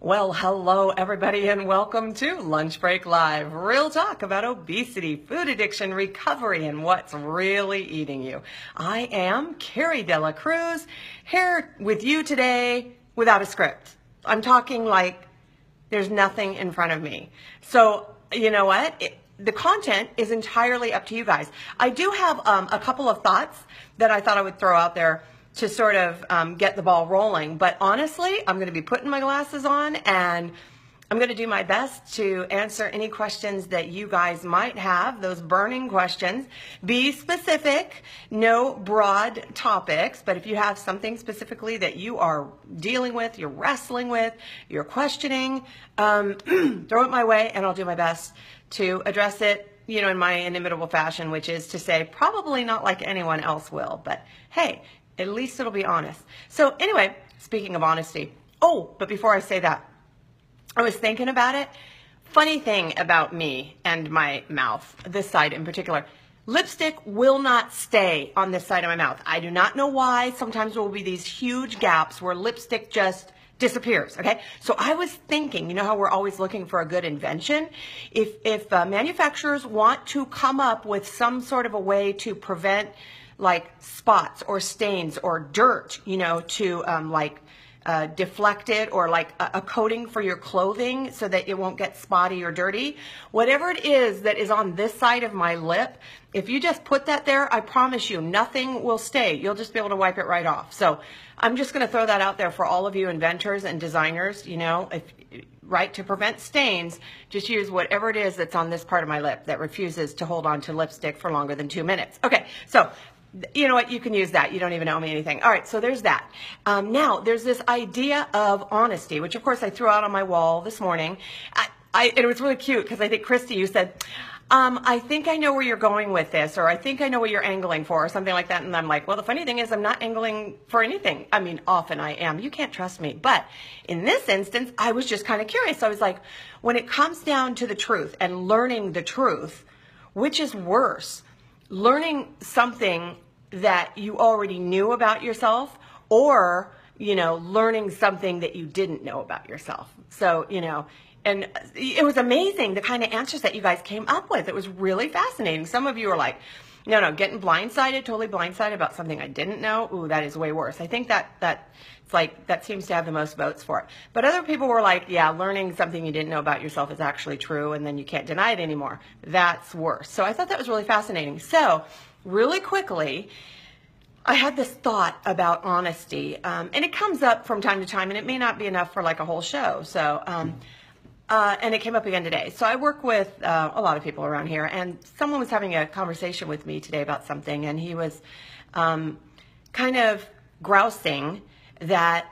Well, hello everybody and welcome to Lunch Break Live. Real talk about obesity, food addiction, recovery, and what's really eating you. I am Carrie Dela Cruz here with you today without a script. I'm talking like there's nothing in front of me. So, you know what? The content is entirely up to you guys. I do have a couple of thoughts that I thought I would throw out there to sort of get the ball rolling. But honestly, I'm going to be putting my glasses on and I'm going to do my best to answer any questions that you guys might have, those burning questions. Be specific, no broad topics, but if you have something specifically that you are dealing with, you're wrestling with, you're questioning, throw it my way and I'll do my best to address it, you know, in my inimitable fashion, which is to say probably not like anyone else will, but hey, at least it'll be honest. So anyway, speaking of honesty, but before I say that, I was thinking about it. Funny thing about me and my mouth, this side in particular, lipstick will not stay on this side of my mouth. I do not know why. Sometimes there will be these huge gaps where lipstick just disappears, okay? So I was thinking, you know how we're always looking for a good invention? If manufacturers want to come up with some sort of a way to prevent like spots or stains or dirt, you know, to deflect it, or like a coating for your clothing so that it won't get spotty or dirty. Whatever it is that is on this side of my lip, if you just put that there, I promise you nothing will stay. You'll just be able to wipe it right off. So I'm just going to throw that out there for all of you inventors and designers, you know, right, to prevent stains, just use whatever it is that's on this part of my lip that refuses to hold on to lipstick for longer than 2 minutes. Okay, so you know what? You can use that. You don't even owe me anything. All right, so there's that. Now, there's this idea of honesty, which, of course, I threw out on my wall this morning. It was really cute because I think, Christy, you said, I think I know where you're going with this, or I think I know what you're angling for, or something like that. And I'm like, well, the funny thing is I'm not angling for anything. I mean, often I am. You can't trust me. But in this instance, I was just kind of curious. I was like, when it comes down to the truth and learning the truth, which is worse? Learning something that you already knew about yourself, or, you know, learning something that you didn't know about yourself. So, you know, and it was amazing the kind of answers that you guys came up with. It was really fascinating. Some of you were like, no, getting blindsided, totally blindsided about something I didn't know. Ooh, that is way worse. I think that seems to have the most votes for it. But other people were like, yeah, learning something you didn't know about yourself is actually true, and then you can't deny it anymore. That's worse. So I thought that was really fascinating. So really quickly, I had this thought about honesty, and it comes up from time to time, and it may not be enough for like a whole show. So, and it came up again today. So I work with a lot of people around here, and someone was having a conversation with me today about something, and he was kind of grousing that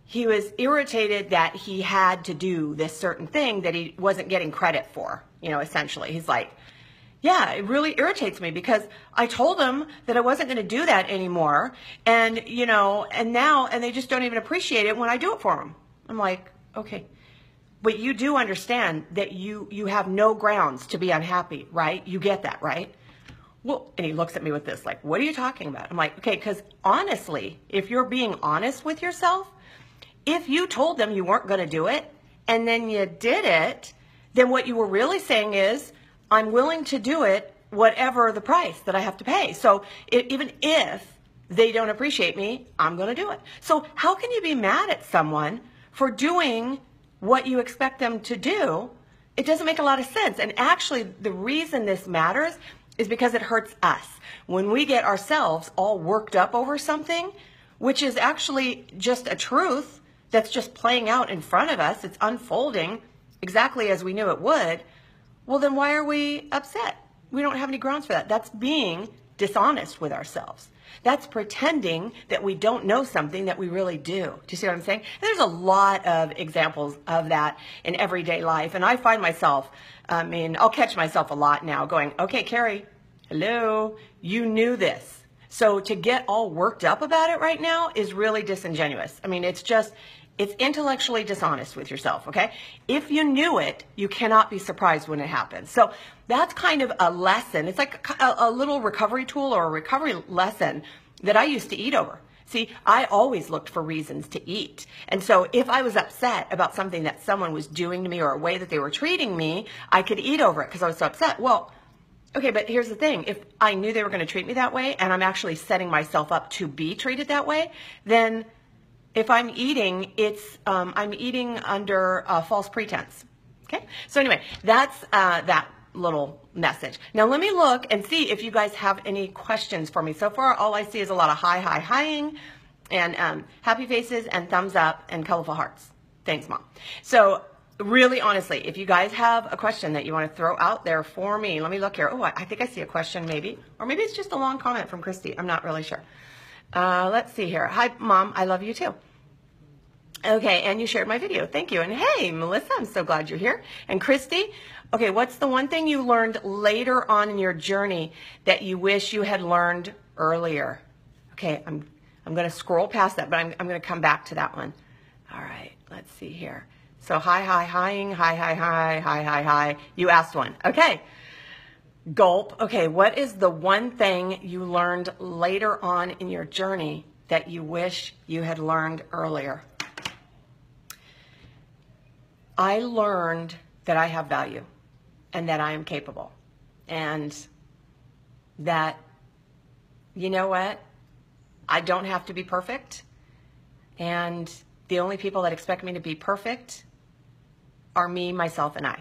he was irritated that he had to do this certain thing that he wasn't getting credit for, you know, essentially. He's like, yeah, it really irritates me because I told him that I wasn't going to do that anymore, and, you know, and they just don't even appreciate it when I do it for them. I'm like, okay. But you do understand that you have no grounds to be unhappy, right? You get that, right? Well, and he looks at me with this, like, what are you talking about? I'm like, okay, because honestly, if you're being honest with yourself, if you told them you weren't going to do it and then you did it, then what you were really saying is, I'm willing to do it whatever the price that I have to pay. So even if they don't appreciate me, I'm going to do it. So how can you be mad at someone for doing what you expect them to do? It doesn't make a lot of sense. And actually, the reason this matters is because it hurts us. When we get ourselves all worked up over something, which is actually just a truth that's just playing out in front of us, it's unfolding exactly as we knew it would, well, then why are we upset? We don't have any grounds for that. That's being dishonest with ourselves. That's pretending that we don't know something that we really do. Do you see what I'm saying? There's a lot of examples of that in everyday life. And I find myself, I'll catch myself a lot now going, okay, Carrie, hello, you knew this. So to get all worked up about it right now is really disingenuous. I mean, it's intellectually dishonest with yourself, okay? If you knew it, you cannot be surprised when it happens. So that's kind of a lesson. It's like a little recovery tool or a recovery lesson that I used to eat over. See, I always looked for reasons to eat. And so if I was upset about something that someone was doing to me or a way that they were treating me, I could eat over it because I was so upset. Well, okay, but here's the thing. If I knew they were going to treat me that way and I'm actually setting myself up to be treated that way, then if I'm eating, I'm eating under false pretense. Okay? So anyway, that's that little message. Now let me look and see if you guys have any questions for me. So far, all I see is a lot of hi-ing and happy faces and thumbs up and colorful hearts. Thanks, Mom. So really, honestly, if you guys have a question that you want to throw out there for me, let me look here. Oh, I think I see a question maybe. Or maybe it's just a long comment from Christy. I'm not really sure. Let's see here. Hi, Mom. I love you too. Okay, and you shared my video. Thank you. And hey, Melissa, I'm so glad you're here. And Christy, okay, what's the one thing you learned later on in your journey that you wish you had learned earlier? Okay, I'm going to scroll past that, but I'm going to come back to that one. All right, let's see here. So hi-ing, hi. You asked one. Okay. Gulp. Okay, what is the one thing you learned later on in your journey that you wish you had learned earlier? I learned that I have value and that I am capable and that, you know what, I don't have to be perfect, and the only people that expect me to be perfect are me, myself, and I.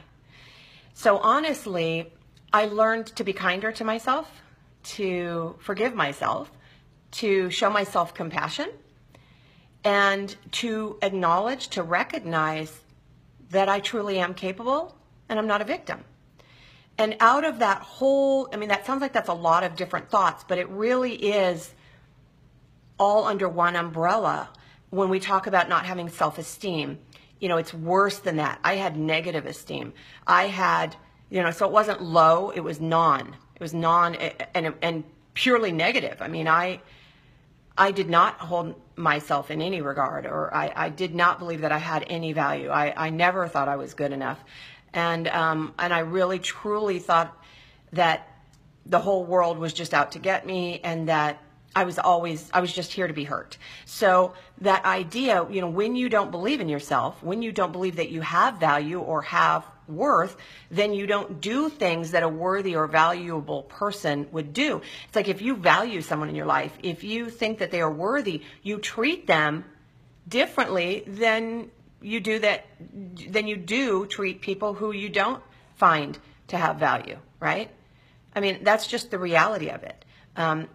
So honestly, I learned to be kinder to myself, to forgive myself, to show myself compassion, and to acknowledge, to recognize that I truly am capable and I'm not a victim. And out of that whole, I mean, that sounds like that's a lot of different thoughts, but it really is all under one umbrella. When we talk about not having self-esteem, you know, it's worse than that. I had negative esteem. I had, you know, so it wasn't low, it was non. It was non and purely negative. I mean, I did not hold myself in any regard, or I did not believe that I had any value. I never thought I was good enough. And I really, truly thought that the whole world was just out to get me, and that I was just here to be hurt. So that idea, you know, when you don't believe in yourself, when you don't believe that you have value or have worth, then you don't do things that a worthy or valuable person would do. It's like if you value someone in your life, if you think that they are worthy, you treat them differently than you do treat people who you don't find to have value, right? I mean, that's just the reality of it.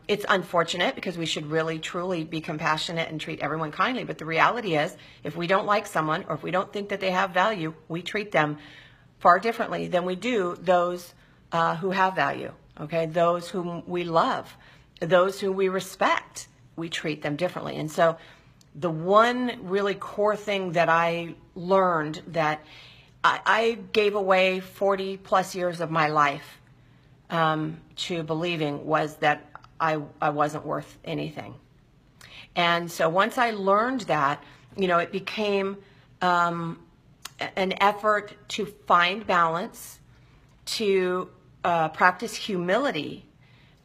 It's unfortunate because we should really, truly be compassionate and treat everyone kindly. But the reality is, if we don't like someone or if we don't think that they have value, we treat them far differently than we do those who have value, okay? Those whom we love, those who we respect, we treat them differently. And so the one really core thing that I learned, that I gave away 40 plus years of my life to believing, was that I wasn't worth anything. And so once I learned that, you know, it became an effort to find balance, to practice humility,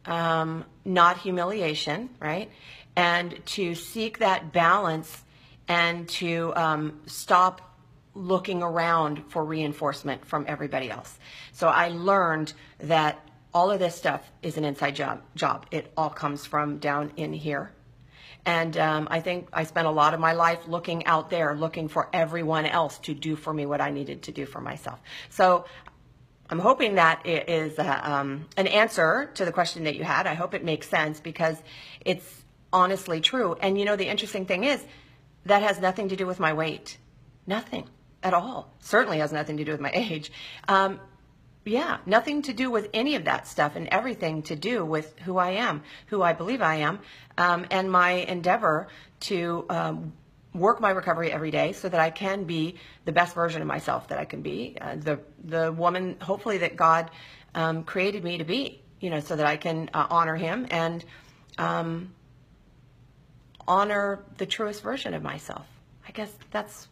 not humiliation, right? And to seek that balance and to stop looking around for reinforcement from everybody else. So I learned that all of this stuff is an inside job. It all comes from down in here. And I think I spent a lot of my life looking out there, looking for everyone else to do for me what I needed to do for myself. So I'm hoping that it is an answer to the question that you had. I hope it makes sense, because it's honestly true. And you know, the interesting thing is, that has nothing to do with my weight. Nothing at all. Certainly has nothing to do with my age. Yeah, nothing to do with any of that stuff, and everything to do with who I am, who I believe I am, and my endeavor to work my recovery every day so that I can be the best version of myself that I can be, the woman, hopefully, that God created me to be, you know, so that I can honor Him and honor the truest version of myself. I guess that's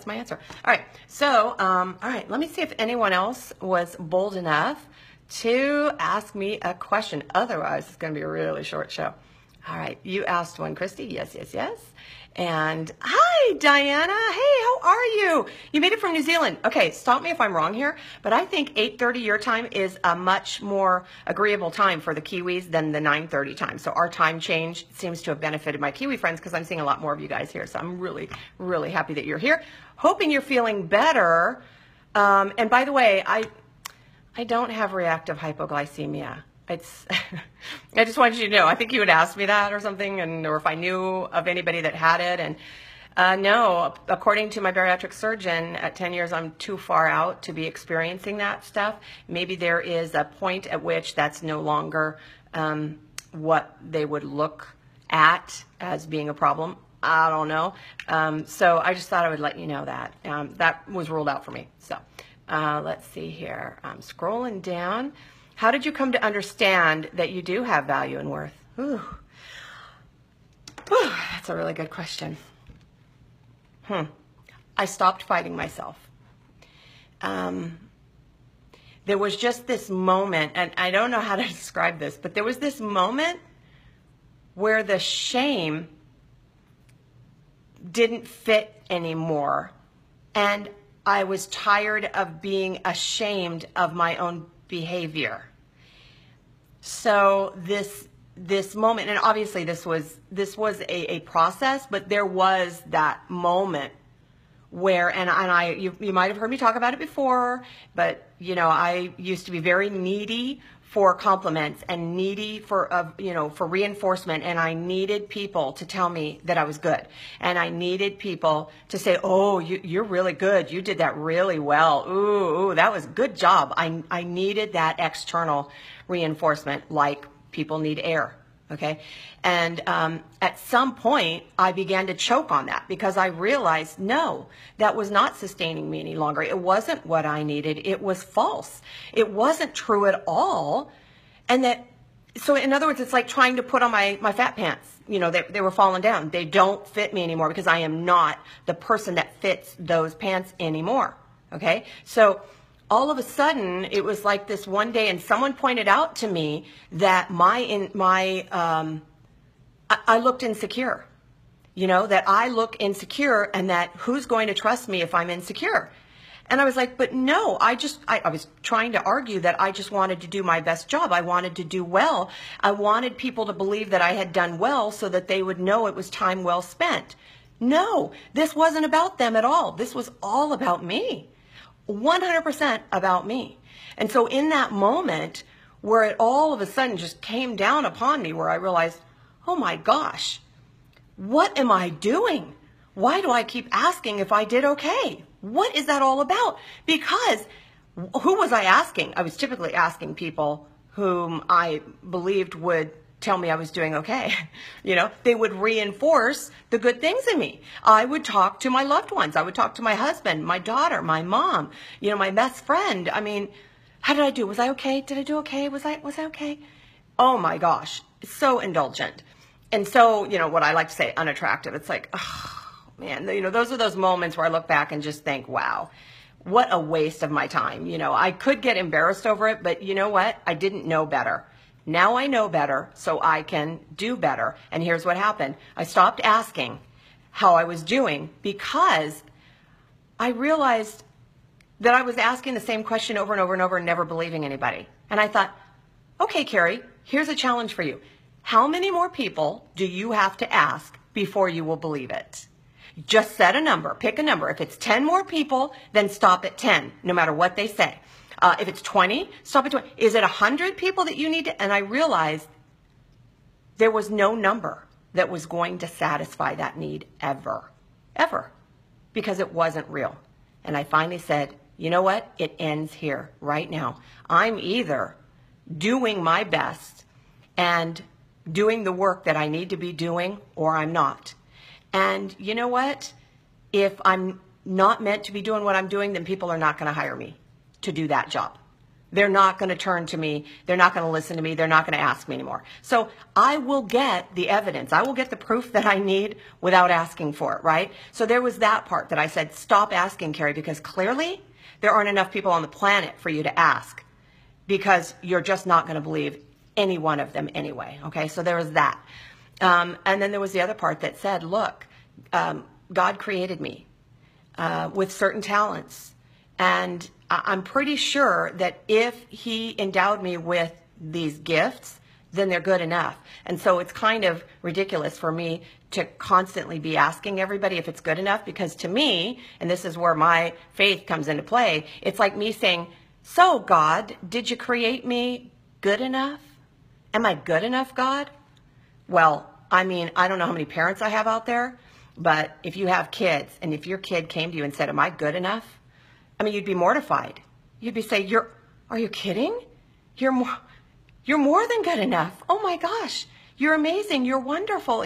my answer. All right. So, all right, let me see if anyone else was bold enough to ask me a question. Otherwise, it's going to be a really short show. All right, you asked one, Christy. Yes, yes, yes. And hi, Diana. Hey, how are you? You made it from New Zealand. Okay, stop me if I'm wrong here, but I think 8:30 your time is a much more agreeable time for the Kiwis than the 9:30 time. So our time change seems to have benefited my Kiwi friends because I'm seeing a lot more of you guys here. So I'm really, really happy that you're here. Hoping you're feeling better. And by the way, I don't have reactive hypoglycemia. It's, I just wanted you to know, I think you would ask me that or something, or if I knew of anybody that had it. And no, according to my bariatric surgeon, at 10 years, I'm too far out to be experiencing that stuff. Maybe there is a point at which that's no longer what they would look at as being a problem. I don't know. So I just thought I would let you know that. That was ruled out for me. So let's see here. I'm scrolling down. How did you come to understand that you do have value and worth? Ooh. Whew, that's a really good question. I stopped fighting myself. There was just this moment, and I don't know how to describe this, but there was this moment where the shame didn't fit anymore. And I was tired of being ashamed of my own behavior. So this moment, and obviously this was a process, but there was that moment where, and you might have heard me talk about it before, but you know, I used to be very needy for compliments and needy for reinforcement, and I needed people to tell me that I was good, and I needed people to say, "Oh, you're really good. You did that really well. Ooh, that was good job." I needed that external reinforcement, like people need air. Okay, and at some point I began to choke on that because I realized, no, that was not sustaining me any longer. It wasn't what I needed. It was false. It wasn't true at all. And so in other words, it's like trying to put on my fat pants. You know, they were falling down. They don't fit me anymore because I am not the person that fits those pants anymore. Okay, so all of a sudden, it was like this one day, and someone pointed out to me that I looked insecure. You know, that I look insecure, and that who's going to trust me if I'm insecure? And I was like, but no, I was trying to argue that I just wanted to do my best job. I wanted to do well. I wanted people to believe that I had done well so that they would know it was time well spent. No, this wasn't about them at all. This was all about me. 100% about me. And so in that moment where it all of a sudden just came down upon me, where I realized, oh my gosh, what am I doing? Why do I keep asking if I did okay? What is that all about? Because who was I asking? I was typically asking people whom I believed would tell me I was doing okay. You know, they would reinforce the good things in me. I would talk to my loved ones. I would talk to my husband, my daughter, my mom, you know, my best friend. I mean, how did I do? Was I okay? Did I do okay? Was I okay? Oh my gosh, so indulgent. And so, you know, what I like to say, unattractive. It's like, oh man, you know, those are those moments where I look back and just think, wow, what a waste of my time. You know, I could get embarrassed over it, but you know what? I didn't know better. Now I know better, so I can do better. And here's what happened. I stopped asking how I was doing because I realized that I was asking the same question over and over and over and never believing anybody. And I thought, okay, Carrie, here's a challenge for you. How many more people do you have to ask before you will believe it? Just set a number. Pick a number. If it's 10 more people, then stop at 10, no matter what they say. If it's 20, stop at 20. Is it 100 people that you need to? And I realized there was no number that was going to satisfy that need ever, because it wasn't real. And I finally said, you know what? It ends here right now. I'm either doing my best and doing the work that I need to be doing, or I'm not. And you know what? If I'm not meant to be doing what I'm doing, then people are not going to hire me to do that job. They're not going to turn to me. They're not going to listen to me. They're not going to ask me anymore. So I will get the evidence. I will get the proof that I need without asking for it, right? So there was that part that I said, stop asking, Carrie, because clearly there aren't enough people on the planet for you to ask, because you're just not going to believe any one of them anyway. Okay, so there was that. And then there was the other part that said, look, God created me with certain talents. And I'm pretty sure that if he endowed me with these gifts, then they're good enough. And so it's kind of ridiculous for me to constantly be asking everybody if it's good enough, because to me, and this is where my faith comes into play, it's like me saying, so God, did you create me good enough? Am I good enough, God? Well, I mean, I don't know how many parents I have out there, but if you have kids and if your kid came to you and said, am I good enough? I mean, you'd be mortified. You'd be saying, are you kidding? You're more than good enough. Oh my gosh, you're amazing. You're wonderful.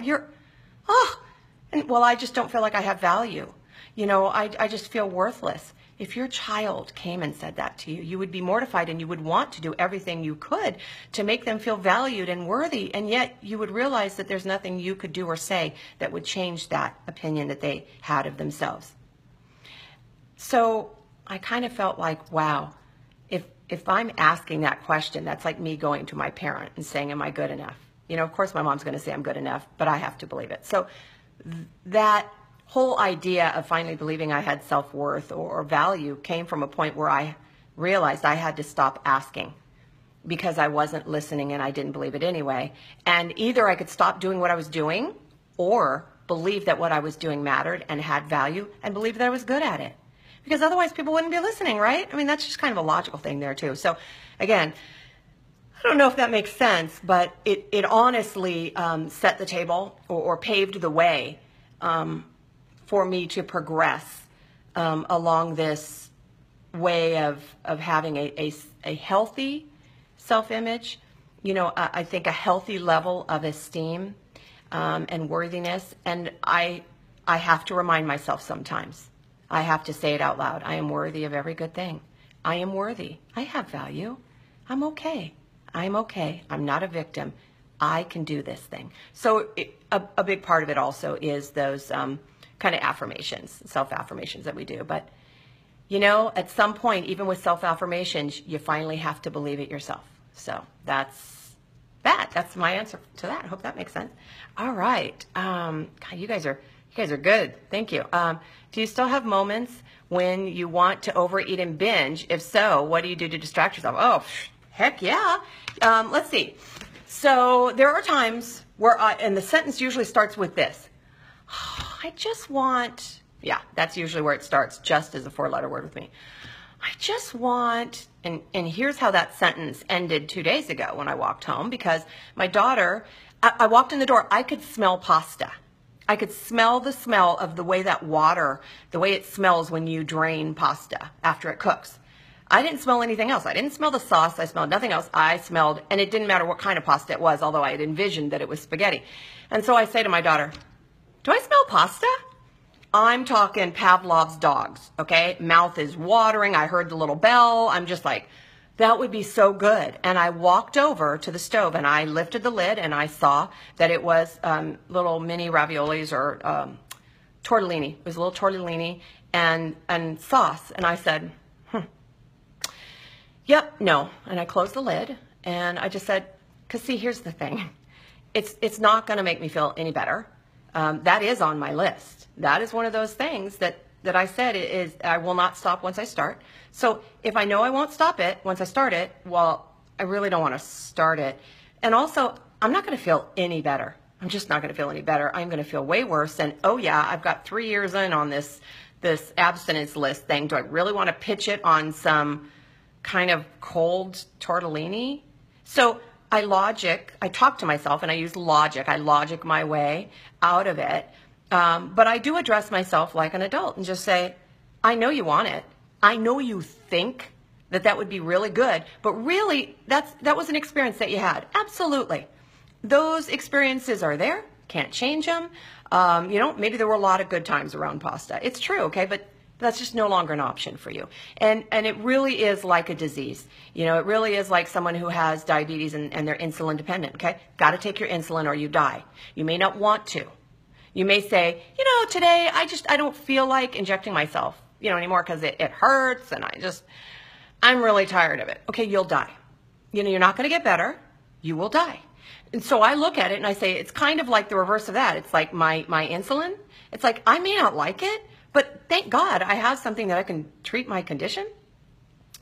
Well, I just don't feel like I have value. You know, I just feel worthless. If your child came and said that to you, you would be mortified and you would want to do everything you could to make them feel valued and worthy. And yet you would realize that there's nothing you could do or say that would change that opinion that they had of themselves. So I kind of felt like, wow, if I'm asking that question, that's like me going to my parent and saying, am I good enough? You know, of course my mom's going to say I'm good enough, but I have to believe it. So that whole idea of finally believing I had self-worth or value came from a point where I realized I had to stop asking because I wasn't listening and I didn't believe it anyway. And either I could stop doing what I was doing or believe that what I was doing mattered and had value and believe that I was good at it. Because otherwise people wouldn't be listening, right? I mean, that's just kind of a logical thing there too. So again, I don't know if that makes sense, but it honestly set the table or paved the way for me to progress along this way of having a healthy self-image, you know, I think a healthy level of esteem and worthiness. And I have to remind myself sometimes. I have to say it out loud. I am worthy of every good thing. I am worthy. I have value. I'm okay. I'm okay. I'm not a victim. I can do this thing. So a big part of it also is those kind of affirmations, self-affirmations that we do. But, you know, at some point, even with self-affirmations, you finally have to believe it yourself. So that's that. That's my answer to that. I hope that makes sense. All right. God, you guys are good. Thank you. Do you still have moments when you want to overeat and binge? If so, what do you do to distract yourself? Oh, heck yeah. Let's see. So there are times where and the sentence usually starts with this. I just want, yeah, that's usually where it starts, just as a 4-letter word with me. I just want, and here's how that sentence ended 2 days ago when I walked home, because my daughter, I walked in the door, I could smell pasta. I could smell the smell of the way that water, the way it smells when you drain pasta after it cooks. I didn't smell anything else. I didn't smell the sauce. I smelled nothing else. I smelled, and it didn't matter what kind of pasta it was, although I had envisioned that it was spaghetti. And so I say to my daughter, do I smell pasta? I'm talking Pavlov's dogs, okay? Mouth is watering. I heard the little bell. I'm just like, that would be so good. And I walked over to the stove and I lifted the lid and I saw that it was little mini raviolis or tortellini. It was a little tortellini and sauce. And I said, yep, no. And I closed the lid and I just said, because see, here's the thing. It's not going to make me feel any better. That is on my list. That is one of those things that I said is I will not stop once I start. So if I know I won't stop it once I start it, well, I really don't want to start it. And also, I'm not going to feel any better. I'm just not going to feel any better. I'm going to feel way worse. And oh yeah, I've got 3 years in on this abstinence list thing. Do I really want to pitch it on some kind of cold tortellini? So I talk to myself and I use logic. I logic my way out of it. But I do address myself like an adult and just say, I know you want it. I know you think that would be really good, but really that was an experience that you had. Absolutely. Those experiences are there. Can't change them. You know, maybe there were a lot of good times around pasta. It's true, okay, but that's just no longer an option for you. And it really is like a disease. You know, it really is like someone who has diabetes and they're insulin dependent, okay? Got to take your insulin or you die. You may not want to. You may say, you know, today I don't feel like injecting myself, you know, anymore because it hurts and I'm really tired of it. Okay, you'll die. You know, you're not going to get better. You will die. And so I look at it and I say, it's kind of like the reverse of that. It's like my insulin. It's like, I may not like it, but thank God I have something that I can treat my condition,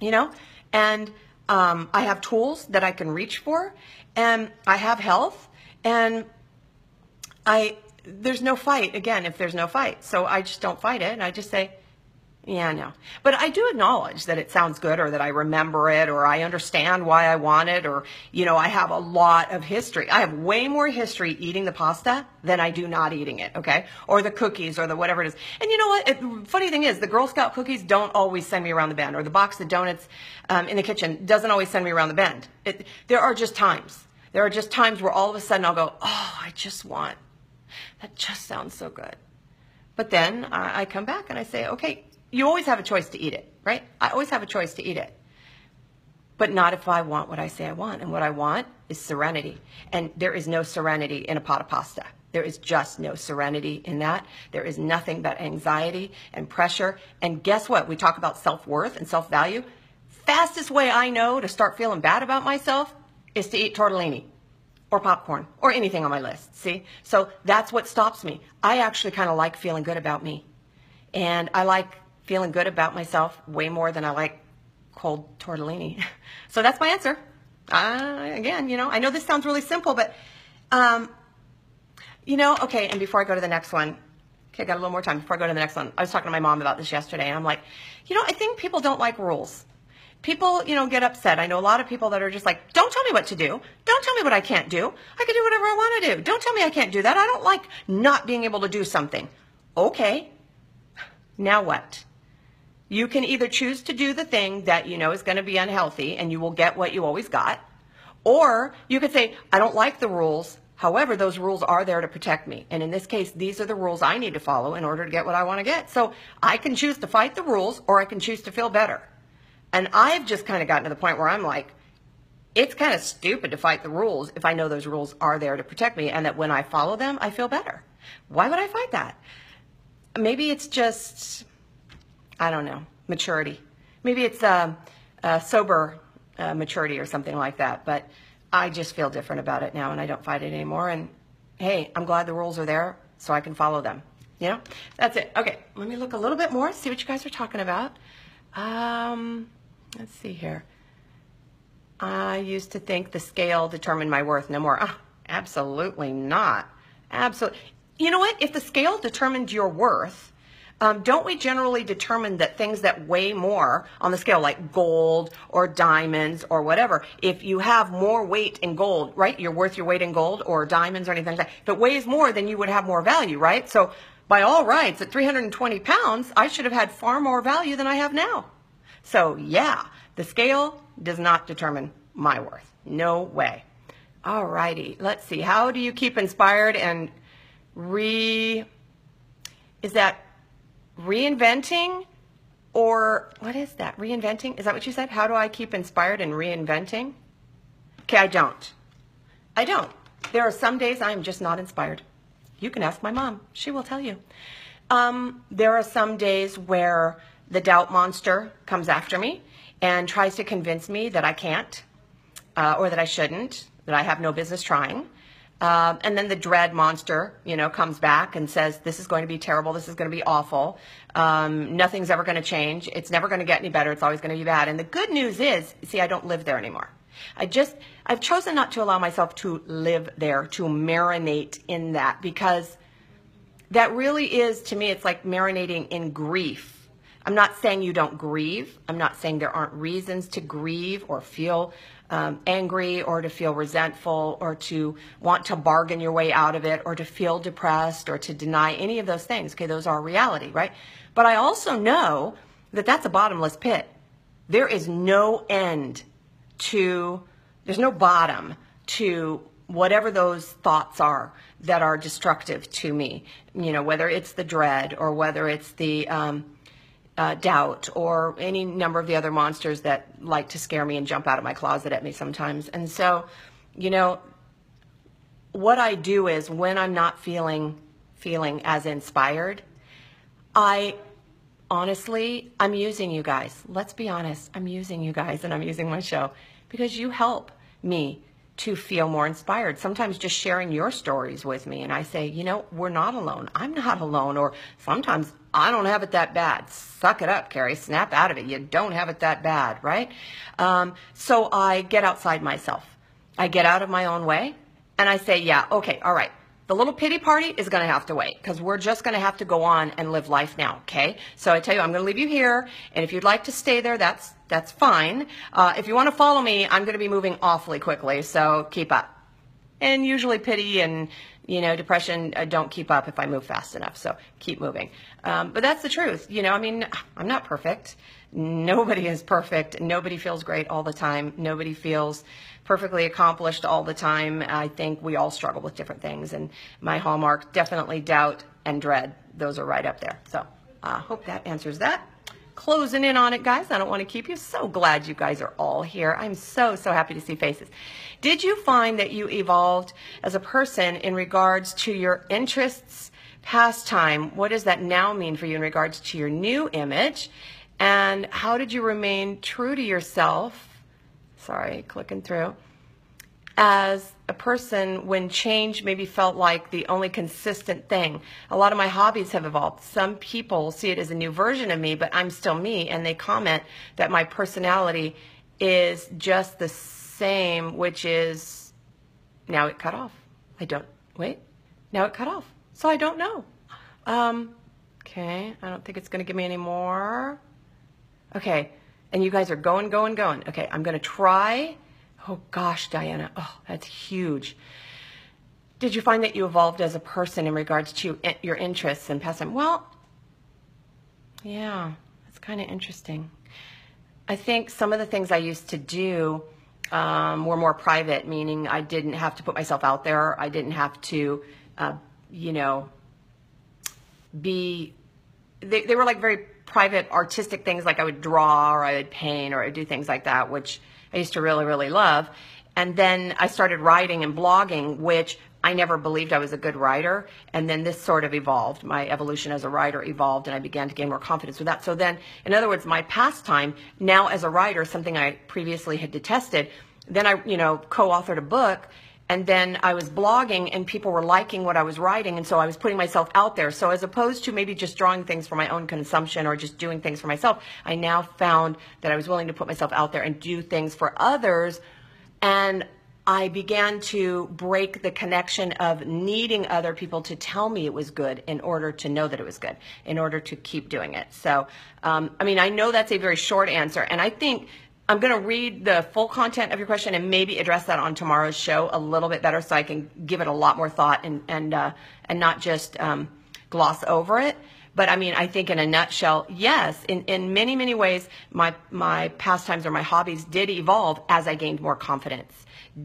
you know, and I have tools that I can reach for, and I have health, and there's no fight, again, if there's no fight. So I just don't fight it, and I just say, yeah, no. But I do acknowledge that it sounds good, or that I remember it, or I understand why I want it, or, you know, I have a lot of history. I have way more history eating the pasta than I do not eating it, okay? Or the cookies, or the whatever it is. And you know what? Funny thing is, the Girl Scout cookies don't always send me around the bend, or the box of donuts in the kitchen doesn't always send me around the bend. There are just times. There are just times where all of a sudden I'll go, oh, that just sounds so good. But then I come back and I say, okay, you always have a choice to eat it, right? I always have a choice to eat it. But not if I want what I say I want. And what I want is serenity. And there is no serenity in a pot of pasta. There is just no serenity in that. There is nothing but anxiety and pressure. And guess what? We talk about self-worth and self-value. Fastest way I know to start feeling bad about myself is to eat tortellini or popcorn or anything on my list, see? So that's what stops me. I actually kind of like feeling good about me. And I like feeling good about myself way more than I like cold tortellini. So that's my answer. Again, you know, I know this sounds really simple, but, you know, okay, and before I go to the next one, okay, I got a little more time before I go to the next one. I was talking to my mom about this yesterday, and I'm like, you know, I think people don't like rules. People, you know, get upset. I know a lot of people that are just like, don't tell me what to do. Don't tell me what I can't do. I can do whatever I want to do. Don't tell me I can't do that. I don't like not being able to do something. Okay, now what? You can either choose to do the thing that you know is going to be unhealthy and you will get what you always got, or you could say, I don't like the rules. However, those rules are there to protect me. And in this case, these are the rules I need to follow in order to get what I want to get. So I can choose to fight the rules, or I can choose to feel better. And I've just kind of gotten to the point where I'm like, it's kind of stupid to fight the rules if I know those rules are there to protect me and that when I follow them, I feel better. Why would I fight that? Maybe it's just, I don't know, maturity. Maybe it's sober maturity or something like that. But I just feel different about it now, and I don't fight it anymore. And hey, I'm glad the rules are there so I can follow them. You know, that's it. Okay, let me look a little bit more, see what you guys are talking about. Let's see here. I used to think the scale determined my worth. No more. Oh, absolutely not. Absolutely. You know what? If the scale determined your worth, don't we generally determine that things that weigh more on the scale, like gold or diamonds or whatever, if you have more weight in gold, right, you're worth your weight in gold or diamonds or anything like that. If it weighs more, then you would have more value, right? So by all rights, at 320 pounds, I should have had far more value than I have now. So yeah, the scale does not determine my worth. No way. All righty. Let's see. How do you keep inspired and is that reinventing, or what is that? Reinventing? Is that what you said? How do I keep inspired and reinventing? Okay, I don't. There are some days I am just not inspired. You can ask my mom. She will tell you. There are some days where the doubt monster comes after me and tries to convince me that I can't, or that I shouldn't, that I have no business trying. And then the dread monster, you know, comes back and says, this is going to be terrible. This is going to be awful. Nothing's ever going to change. It's never going to get any better. It's always going to be bad. And the good news is, see, I don't live there anymore. I've chosen not to allow myself to live there, to marinate in that, because that really is, to me, it's like marinating in grief. I'm not saying you don't grieve. I'm not saying there aren't reasons to grieve or feel angry or to feel resentful or to want to bargain your way out of it or to feel depressed or to deny any of those things. Okay, those are reality, right? But I also know that that's a bottomless pit. There is no end to, there's no bottom to whatever those thoughts are that are destructive to me. You know, whether it's the dread or whether it's the doubt or any number of the other monsters that like to scare me and jump out of my closet at me sometimes. And so, you know, what I do is when I'm not feeling as inspired, honestly, I'm using you guys. Let's be honest. I'm using you guys and I'm using my show because you help me to feel more inspired. Sometimes just sharing your stories with me, and I say, you know, we're not alone. I'm not alone. Or sometimes I don't have it that bad. Suck it up, Carrie. Snap out of it. You don't have it that bad, right? So I get outside myself. I get out of my own way, and I say, yeah, okay, all right. The little pity party is going to have to wait because we're just going to have to go on and live life now, okay? So I tell you, I'm going to leave you here, and if you'd like to stay there, that's fine. If you want to follow me, I'm going to be moving awfully quickly, so keep up. And usually pity and, you know, depression don't keep up if I move fast enough, so keep moving. But that's the truth. You know, I mean, I'm not perfect. Nobody is perfect. Nobody feels great all the time. Nobody feels perfectly accomplished all the time. I think we all struggle with different things, and my hallmark, definitely doubt and dread. Those are right up there. So I hope that answers that. Closing in on it, guys. I don't want to keep you. So glad you guys are all here. I'm so happy to see faces. Did you find that you evolved as a person in regards to your interests, pastime? What does that now mean for you in regards to your new image? And how did you remain true to yourself? Sorry, clicking through. As a person when change maybe felt like the only consistent thing. A lot of my hobbies have evolved. Some people see it as a new version of me, but I'm still me, and they comment that my personality is just the same, which is, now it cut off. Now it cut off. So I don't know. Okay, I don't think it's going to give me any more. Okay, and you guys are going. Okay, I'm going to try. Oh gosh, Diana, oh, that's huge. Did you find that you evolved as a person in regards to your interests and pastime? Well, yeah, that's kind of interesting. I think some of the things I used to do were more private, meaning I didn't have to put myself out there. I didn't have to, you know, they were like very private artistic things, like I would draw or I would paint or I would do things like that, which I used to really love. And then I started writing and blogging, which I never believed I was a good writer. And then this sort of evolved. My evolution as a writer evolved, and I began to gain more confidence with that. So then, in other words, my pastime now as a writer, something I previously had detested, then I, you know, co-authored a book. And then I was blogging and people were liking what I was writing. And so I was putting myself out there. So as opposed to maybe just drawing things for my own consumption or just doing things for myself, I now found that I was willing to put myself out there and do things for others. And I began to break the connection of needing other people to tell me it was good in order to know that it was good, in order to keep doing it. So, I mean, I know that's a very short answer. And I think I'm going to read the full content of your question and maybe address that on tomorrow's show a little bit better so I can give it a lot more thought and not just gloss over it. But I mean, I think in a nutshell, yes, in many ways, my pastimes or my hobbies did evolve as I gained more confidence.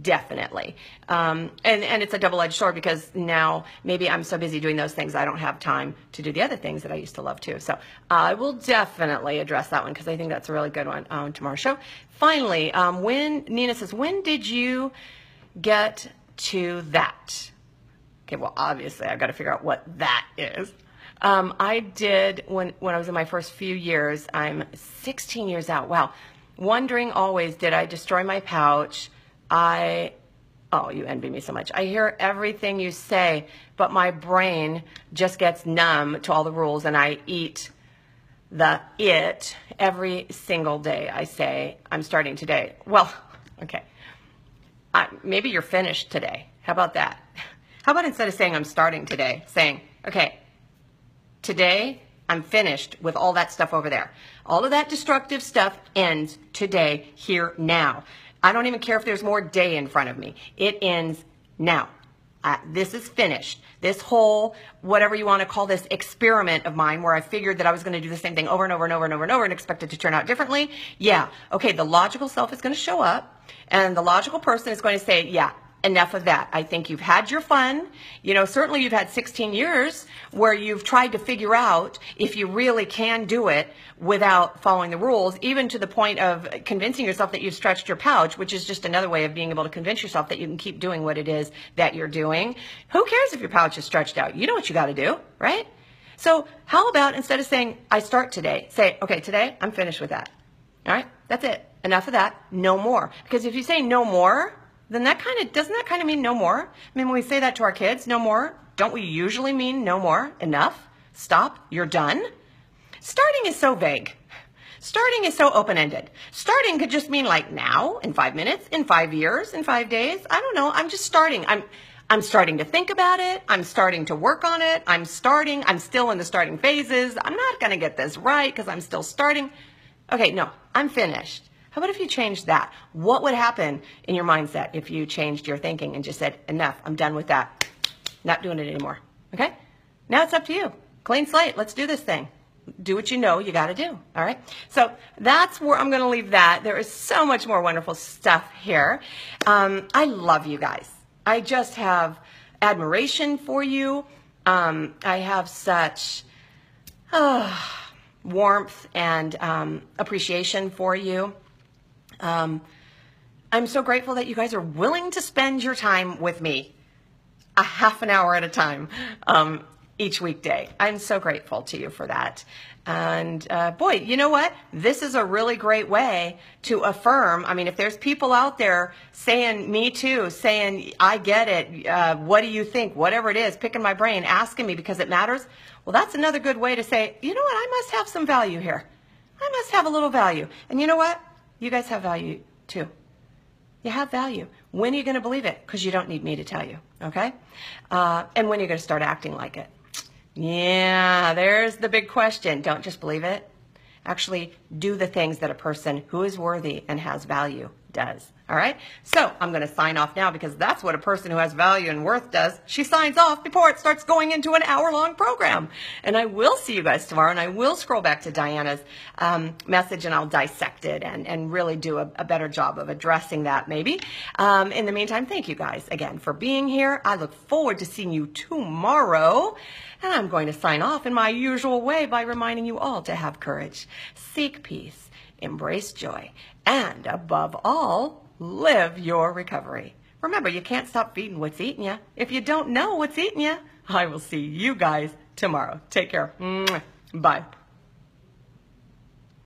Definitely. And it's a double-edged sword because now maybe I'm so busy doing those things I don't have time to do the other things that I used to love too. So I will definitely address that one because I think that's a really good one on tomorrow's show. Finally, Nina says, when did you get to that? Okay, well, obviously I've got to figure out what that is. I did when I was in my first few years. I'm 16 years out. Wow. Wondering always, did I destroy my pouch? Oh, you envy me so much. I hear everything you say, but my brain just gets numb to all the rules, and I eat it every single day. I say, I'm starting today. Well, okay. Maybe you're finished today. How about that? How about instead of saying I'm starting today, saying, okay, today I'm finished with all that stuff over there. All of that destructive stuff ends today, here, now. I don't even care if there's more day in front of me. It ends now. This is finished. This whole, whatever you want to call this experiment of mine where I figured that I was going to do the same thing over and over and expect it to turn out differently. Yeah. Okay. The logical self is going to show up and the logical person is going to say, yeah, enough of that. I think you've had your fun. You know, certainly you've had 16 years where you've tried to figure out if you really can do it without following the rules, even to the point of convincing yourself that you've stretched your pouch, which is just another way of being able to convince yourself that you can keep doing what it is that you're doing. Who cares if your pouch is stretched out? You know what you got to do, right? So how about instead of saying, I start today, say, okay, today I'm finished with that. All right, that's it. Enough of that. No more. Because if you say no more, then doesn't that kind of mean no more? I mean, when we say that to our kids, no more, don't we usually mean no more, enough, stop, you're done? Starting is so vague. Starting is so open-ended. Starting could just mean like now, in 5 minutes, in 5 years, in 5 days. I don't know. I'm just starting. I'm starting to think about it. I'm starting to work on it. I'm still in the starting phases. I'm not going to get this right because I'm still starting. Okay, no, I'm finished. How about if you changed that? What would happen in your mindset if you changed your thinking and just said, enough, I'm done with that. Not doing it anymore. Okay? Now it's up to you. Clean slate. Let's do this thing. Do what you know you got to do. All right. So that's where I'm going to leave that. There is so much more wonderful stuff here. I love you guys. I just have admiration for you. I have such warmth and appreciation for you. I'm so grateful that you guys are willing to spend your time with me a half an hour at a time. Each weekday. I'm so grateful to you for that. And boy, you know what? This is a really great way to affirm. I mean, if there's people out there saying, me too, saying, I get it, what do you think? Whatever it is, picking my brain, asking me because it matters. Well, that's another good way to say, you know what? I must have some value here. I must have a little value. And you know what? You guys have value too. You have value. When are you going to believe it? Because you don't need me to tell you. Okay? And when are you going to start acting like it? Yeah, there's the big question. Don't just believe it. Actually, do the things that a person who is worthy and has value does. All right? So I'm going to sign off now because that's what a person who has value and worth does. She signs off before it starts going into an hour-long program. And I will see you guys tomorrow, and I will scroll back to Diana's message, and I'll dissect it and really do a better job of addressing that maybe. In the meantime, thank you guys again for being here. I look forward to seeing you tomorrow. And I'm going to sign off in my usual way by reminding you all to have courage, seek peace, embrace joy, and above all, live your recovery. Remember, you can't stop feeding what's eating you. If you don't know what's eating you, I will see you guys tomorrow. Take care. Bye.